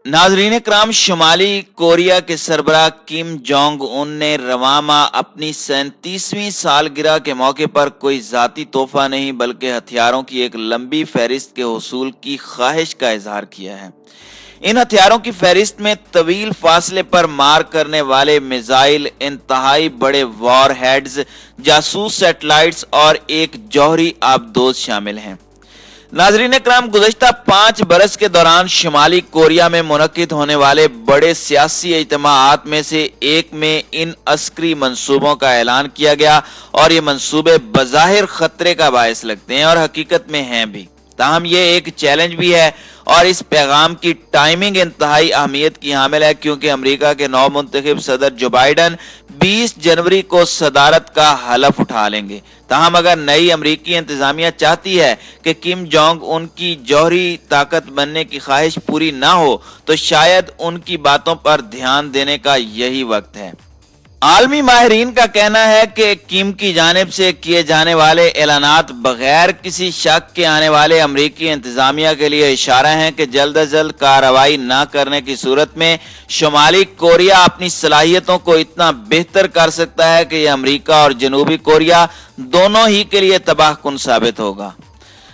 नाजरीन कराम, शुमाली कोरिया के सरबराह किम जोंग उन ने रवां माह अपनी 37वीं सालगिरह के मौके पर कोई जाती तोहफा नहीं बल्कि हथियारों की एक लंबी फहरिस्त के हुसूल की ख्वाहिश का इजहार किया है। इन हथियारों की फहरिस्त में तवील फासले पर मार करने वाले मिसाइल, इंतहाई बड़े वॉर हेड्स, जासूस सैटेलाइट्स और एक जौहरी आबदोज शामिल हैं। नाजरीन कराम, गुज़श्ता 5 बरस के दौरान शुमाली कोरिया में मुनक्किद होने वाले बड़े सियासी इज्तिमाआत में से एक में इन अस्करी मंसूबों का ऐलान किया गया और ये मंसूबे बज़ाहिर खतरे का बायस लगते हैं और हकीकत में हैं भी। ताहम ये एक चैलेंज भी है और इस पैगाम की टाइमिंग इंतहाई अहमियत की हामिल है, क्योंकि अमेरिका के नौ मुंतखब सदर जो बाइडन 20 जनवरी को सदारत का हलफ उठा लेंगे। ताहम अगर नई अमरीकी इंतजामिया चाहती है कि किम जोंग उनकी जौहरी ताकत बनने की ख्वाहिश पूरी ना हो, तो शायद उनकी बातों पर ध्यान देने का यही वक्त है। आलमी माहिरीन का कहना है कि किम की जानिब से किए जाने वाले ऐलानात बगैर किसी शक के आने वाले अमरीकी इंतजामिया के लिए इशारा है कि जल्द अज जल्द कार्रवाई न करने की सूरत में शुमाली कोरिया अपनी सलाहियतों को इतना बेहतर कर सकता है कि यह अमरीका और जनूबी कोरिया दोनों ही के लिए तबाहकुन साबित होगा।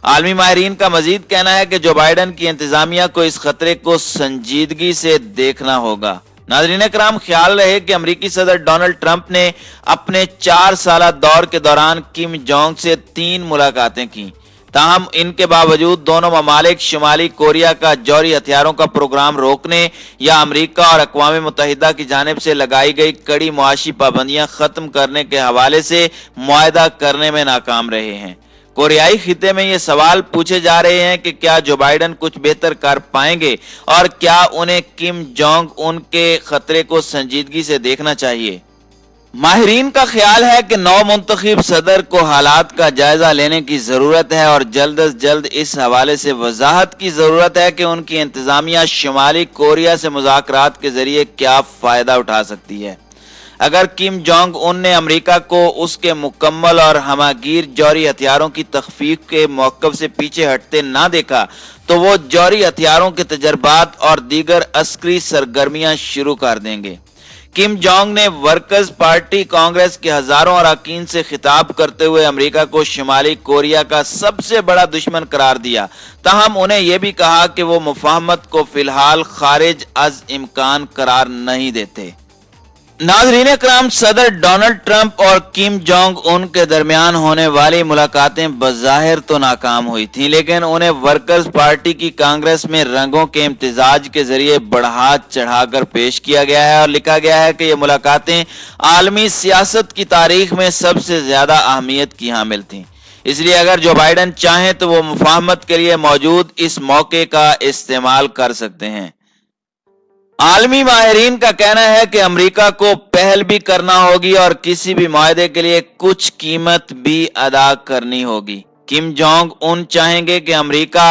आलमी माहिरीन का मजीद कहना है कि जो बाइडन की इंतजामिया को इस खतरे को संजीदगी से देखना होगा। नाज़रीन कराम, ख्याल रहे कि अमरीकी सदर डोनाल्ड ट्रंप ने अपने 4 साला दौर के दौरान किम जोंग से 3 मुलाकातें की। ताहम इनके बावजूद दोनों ममालिक शुमाली कोरिया का जौहरी हथियारों का प्रोग्राम रोकने या अमरीका और अक़वाम मुत्तहिदा की जानिब से लगाई गई कड़ी मुआशी पाबंदियां खत्म करने के हवाले से मुआहदा करने में नाकाम रहे हैं। कोरियाई खिते में ये सवाल पूछे जा रहे हैं कि क्या जो बाइडन कुछ बेहतर कर पाएंगे और क्या उन्हें किम जोंग उन के खतरे को संजीदगी से देखना चाहिए। माहिरीन का ख्याल है कि नौ मुंतखब सदर को हालात का जायजा लेने की जरूरत है और जल्द अज जल्द इस हवाले से वजाहत की जरूरत है कि उनकी इंतजामिया शुमाली कोरिया से मुज़ाकरात के जरिए क्या फायदा उठा सकती है। अगर किम जोंग उन ने अमेरिका को उसके मुकम्मल और हमागीर जौहरी हथियारों की तखफीफ के मौक़िफ़ से पीछे हटते ना देखा, तो वो जौहरी हथियारों के तजर्बात और दीगर अस्करी सरगर्मियां शुरू कर देंगे। किम जोंग ने वर्कर्स पार्टी कांग्रेस के हजारों अरकान से खिताब करते हुए अमेरिका को शुमाली कोरिया का सबसे बड़ा दुश्मन करार दिया। ताहम उन्हें यह भी कहा कि वो मुफाहमत को फिलहाल खारिज अज इम्कान करार नहीं देते। नाज़रीन कराम, सदर डोनाल्ड ट्रंप और किम जोंग उन के दरमियान होने वाली मुलाकातें बज़ाहिर तो नाकाम हुई थीं, लेकिन उन्हें वर्कर्स पार्टी की कांग्रेस में रंगों के इम्तिजाज के जरिए बढ़ा चढ़ाकर पेश किया गया है और लिखा गया है कि ये मुलाकातें आलमी सियासत की तारीख में सबसे ज्यादा अहमियत की हामिल थीं। इसलिए अगर जो बाइडन चाहें तो वो मुफाहमत के लिए मौजूद इस मौके का इस्तेमाल कर सकते हैं। आलमी माहिरीन का कहना है कि अमेरिका को पहल भी करना होगी और किसी भी मुआहदे के लिए कुछ कीमत भी अदा करनी होगी। किम जोंग उन चाहेंगे कि अमेरिका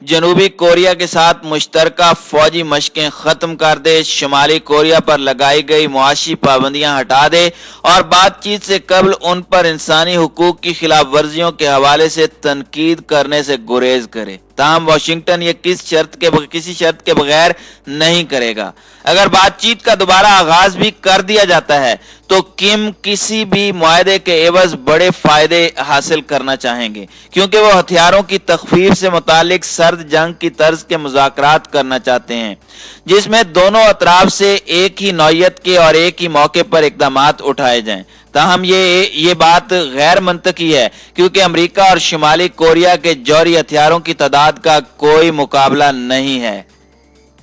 जनूबी कोरिया के साथ मुश्तरका फौजी मशकें खत्म कर दे, शुमाली कोरिया पर लगाई गई मुआशी पाबंदियां हटा दे और बातचीत से कबल उन पर इंसानी हुकूक की खिलाफ वर्जियों के हवाले से तनकीद करने से गुरेज करे। ताहम वाशिंगटन ये किसी शर्त के बगैर नहीं करेगा। अगर बातचीत का दोबारा आगाज भी कर दिया जाता है तो किम किसी भी मुआहदे के एवज बड़े फायदे हासिल करना चाहेंगे, क्योंकि वो हथियारों की तखफीफ से मुतालिक सर्द जंग की तर्ज के मुज़ाकरात करना चाहते हैं, जिसमें दोनों अतराफ से एक ही नौयत के और एक ही मौके पर इक़दामात उठाए जाएं। ताहम ये बात गैर मंतकी है, क्योंकि अमेरिका और शुमाली कोरिया के जौहरी हथियारों की तादाद का कोई मुकाबला नहीं है।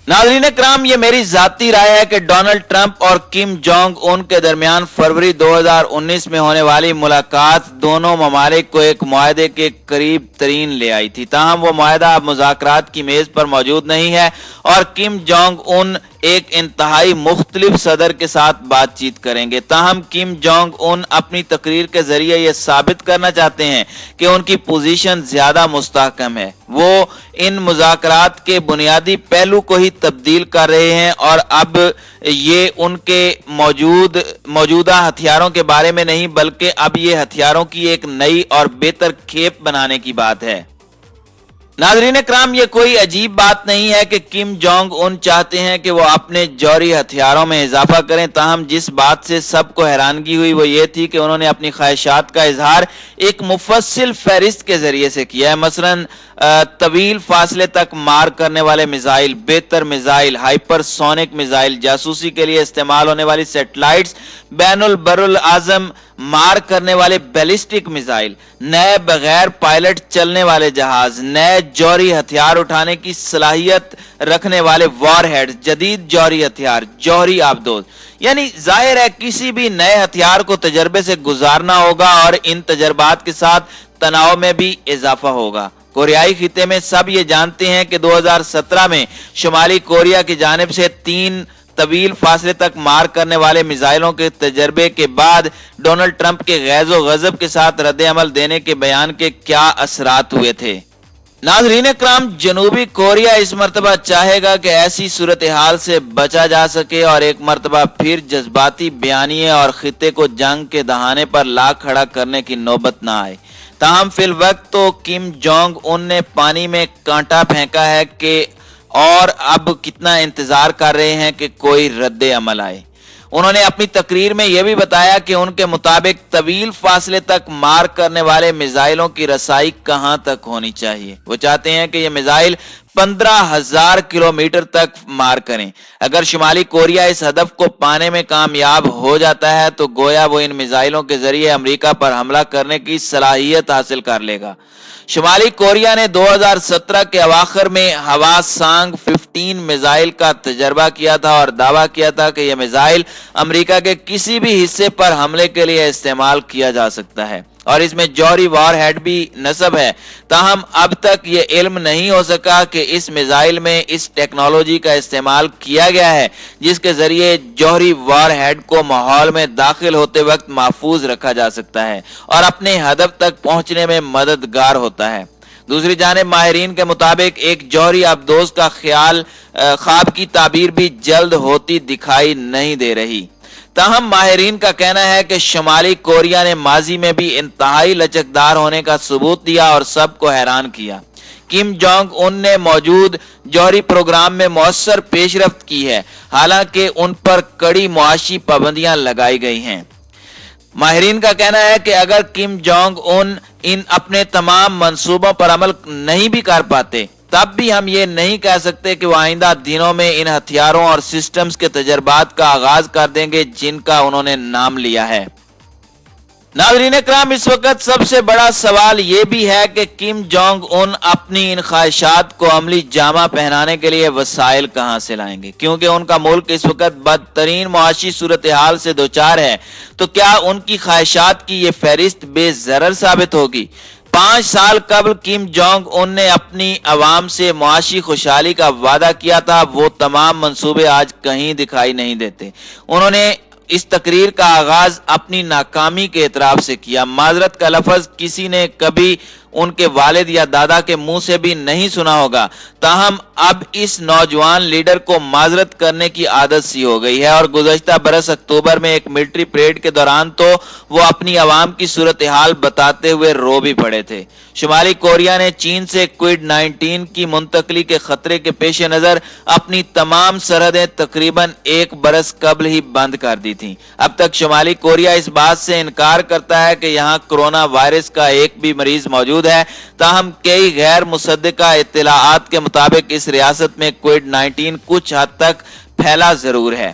नाज़रीन कराम, ये मेरी जाती राय है कि डोनाल्ड ट्रंप और किम जोंग उन के दरमियान फरवरी 2019 में होने वाली मुलाकात दोनों ममालिक को एक मुआहदे के करीब तरीन ले आई थी। ताहम वो मुआहदा अब मुज़ाकरात की मेज पर मौजूद नहीं है और किम जोंग उन एक इंतहाई मुख्तलिफ सदर के साथ बातचीत करेंगे। ताहम किम जोंग उन अपनी तकरीर के जरिए यह साबित करना चाहते हैं कि उनकी पोजीशन ज्यादा मुस्तहकम है। वो इन मुज़ाकरात के बुनियादी पहलू को ही तब्दील कर रहे हैं और अब ये उनके मौजूदा हथियारों के बारे में नहीं, बल्कि अब ये हथियारों की एक नई और बेहतर खेप बनाने की बात है। नाज़रीन इकराम, ये कोई अजीब बात नहीं है कि किम जोंग उन चाहते हैं कि वो अपने जौहरी हथियारों में इजाफा करें। ताहम जिस बात से सबको हैरानगी हुई वो ये थी कि उन्होंने अपनी ख्वाहिशात का इजहार एक मुफस्सिल फहरिस्त के जरिए से किया है। मसलन तवील फासले तक मार करने वाले मिसाइल, बेहतर मिसाइल, हाइपरसोनिक मिसाइल, जासूसी के लिए इस्तेमाल होने वाली सैटेलाइट्स, बैनुल बरुल आजम मार करने वाले बैलिस्टिक मिसाइल, नए बगैर पायलट चलने वाले जहाज, नए जौहरी हथियार उठाने की सलाहियत रखने वाले वॉरहेड, जदीद जौहरी हथियार, जौहरी आबदोज। यानी जाहिर है किसी भी नए हथियार को तजर्बे से गुजारना होगा और इन तजर्बात के साथ तनाव में भी इजाफा होगा। कोरियाई खिते में सब ये जानते हैं कि 2017 में शुमाली कोरिया की जानिब से 3 तवील फासले तक मार करने वाले मिसाइलों के तजर्बे के बाद डोनाल्ड ट्रंप के गैज़ो गज़ब के साथ रद्द अमल देने के बयान के क्या असरात हुए थे। नाज़रीन इकराम, जनूबी कोरिया इस मर्तबा चाहेगा कि ऐसी सूरत हाल से बचा जा सके और एक मर्तबा फिर जज्बाती बयानिए और खिते को जंग के दहाने पर ला खड़ा करने की नौबत ना आए। ताहम फिल वक्त तो किम जोंग उन ने पानी में कांटा फेंका है कि और अब कितना इंतजार कर रहे हैं कि कोई रद्द अमल आए। उन्होंने अपनी तकरीर में यह भी बताया कि उनके मुताबिक तवील फासले तक मार करने वाले मिसाइलों की रसाई कहां तक होनी चाहिए। वो चाहते हैं कि यह मिसाइल 15,000 किलोमीटर तक मार करें। अगर शुमाली कोरिया इस हदफ को पाने में कामयाब हो जाता है तो गोया वो इन मिसाइलों के जरिए अमेरिका पर हमला करने की सलाहियत हासिल कर लेगा। शुमाली कोरिया ने 2017 के अवाखिर में हवासांग 15 मिसाइल का तजर्बा किया था और दावा किया था कि यह मिसाइल अमेरिका के किसी भी हिस्से पर हमले के लिए इस्तेमाल किया जा सकता है और इसमें जौहरी वॉरहेड भी नस्ब है। ताहम अब तक ये इल्म नहीं हो सका कि इस मिसाइल में इस टेक्नोलॉजी का इस्तेमाल किया गया है जिसके जरिए जौहरी वॉरहेड को माहौल में दाखिल होते वक्त महफूज रखा जा सकता है और अपने हदफ तक पहुंचने में मददगार होता है। दूसरी जानिब माहिरीन के मुताबिक एक जौहरी आबदोज का ख्वाब की ताबीर भी जल्द होती दिखाई नहीं दे रही। ताहम माहिरीन का कहना है कि शुमाली कोरिया ने माजी में भी इंतहाई लचकदार होने का सबूत दिया और सबको हैरान किया। किम जोंग उन ने मौजूद जौहरी प्रोग्राम में मौसर पेशरफ्त की है, हालांकि उन पर कड़ी मुआशी पाबंदियां लगाई गई हैं। माहिरीन का कहना है कि अगर किम जोंग उन इन अपने तमाम मंसूबों पर अमल नहीं भी कर पाते तब भी हम ये नहीं कह सकते कि वो आइंदा दिनों में इन हथियारों और सिस्टम्स के तजर्बात का आगाज कर देंगे जिनका उन्होंने नाम लिया है। नाज़रीन इकराम, इस वक्त सबसे बड़ा सवाल ये भी है कि किम जोंग उन अपनी इन ख्वाहिशात को अमली जामा पहनाने के लिए वसाइल कहां से लाएंगे, क्योंकि उनका मुल्क इस वक्त बदतरीन मुआशी सूरत हाल से दोचार है। तो क्या उनकी ख्वाहिशात की ये फहरिस्त बेज़रर साबित होगी? 5 साल कबल किम जोंग उन ने अपनी अवाम से मुआशी खुशहाली का वादा किया था, वो तमाम मंसूबे आज कहीं दिखाई नहीं देते। उन्होंने इस तकरीर का आगाज अपनी नाकामी के एतराफ से किया। माजरत का लफ्ज किसी ने कभी उनके वालिद या दादा के मुंह से भी नहीं सुना होगा। ताहम अब इस नौजवान लीडर को माजरत करने की आदत सी हो गई है और गुज़श्ता बरस अक्टूबर में एक मिलिट्री परेड के दौरान तो वो अपनी आवाम की सूरत हाल बताते हुए रो भी पड़े थे। शुमाली कोरिया ने चीन से कोविड-19 की मुंतकली के खतरे के पेश नजर अपनी तमाम सरहदें तकरीबन 1 बरस कबल ही बंद कर दी थी। अब तक शुमाली कोरिया इस बात से इनकार करता है कि यहाँ कोरोना वायरस का एक भी मरीज मौजूद है। ताहम कई गैर मुसद्दिका इत्तलाआत के मुताबिक इस रियासत में कोविड-19 कुछ हद तक फैला जरूर है।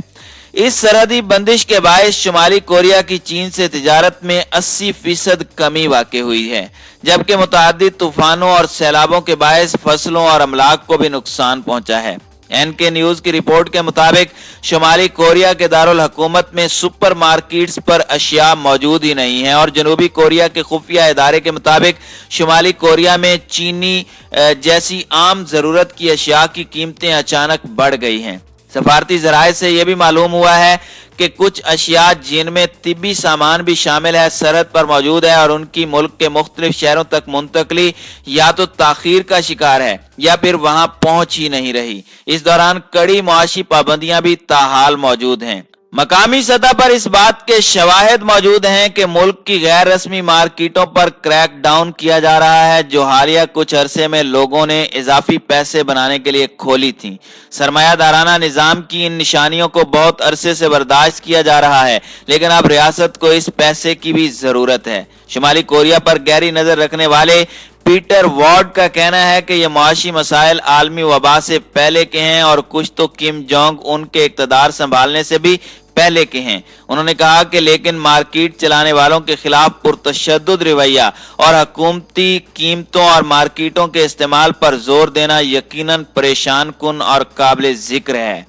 इस सरहदी बंदिश के बायस शुमाली कोरिया की चीन से तिजारत में 80% कमी वाक़ई हुई है, जबकि मुतअद्दिद तूफानों और सैलाबों के बायस फसलों और अमलाक को भी नुकसान पहुंचा है। एनके न्यूज की रिपोर्ट के मुताबिक शुमाली कोरिया के दारुल हुकूमत में सुपर मार्केट्स पर अशिया मौजूद ही नहीं है और जनूबी कोरिया के खुफिया इदारे के मुताबिक शुमाली कोरिया में चीनी जैसी आम जरूरत की अशिया की कीमतें अचानक बढ़ गई हैं। सफारती जराए से यह भी मालूम हुआ है कि कुछ अशिया जिनमें तिब्बी सामान भी शामिल है सरहद पर मौजूद है और उनकी मुल्क के मुख्तलिफ शहरों तक मुंतकली या तो ताखीर का शिकार है या फिर वहां पहुंच ही नहीं रही। इस दौरान कड़ी मुआशी पाबंदियां भी ताहाल मौजूद हैं। मकामी सतह पर इस बात के शवाहिद मौजूद हैं कि मुल्क की गैर रस्मी मार्केटों पर क्रैक डाउन किया जा रहा है, जो हालिया कुछ अरसे में लोगों ने इजाफी पैसे बनाने के लिए खोली थी। सरमायादाराना निजाम की इन निशानियों को बहुत अरसे से बर्दाश्त किया जा रहा है, लेकिन अब रियासत को इस पैसे की भी जरूरत है। शुमाली कोरिया पर गहरी नजर रखने वाले पीटर वार्ड का कहना है कि ये मुआशी मसाइल आलमी वबा से पहले के हैं और कुछ तो किम जोंग उनके इक़्तिदार संभालने से भी पहले के हैं। उन्होंने कहा कि लेकिन मार्केट चलाने वालों के खिलाफ पुरतशद्दुद रवैया और हुकूमती कीमतों और मार्केटों के इस्तेमाल पर जोर देना यकीनन परेशान कुन और काबिल जिक्र है।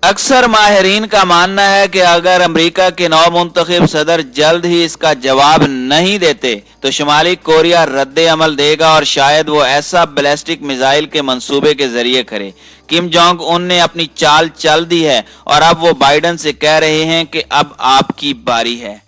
अक्सर माहिरीन का मानना है कि अगर अमेरिका के नवमुंतखब सदर जल्द ही इसका जवाब नहीं देते तो शुमाली कोरिया रद्द अमल देगा और शायद वो ऐसा बैलिस्टिक मिसाइल के मंसूबे के जरिए करे। किम जोंग उन ने अपनी चाल चल दी है और अब वो बाइडन से कह रहे हैं कि अब आपकी बारी है।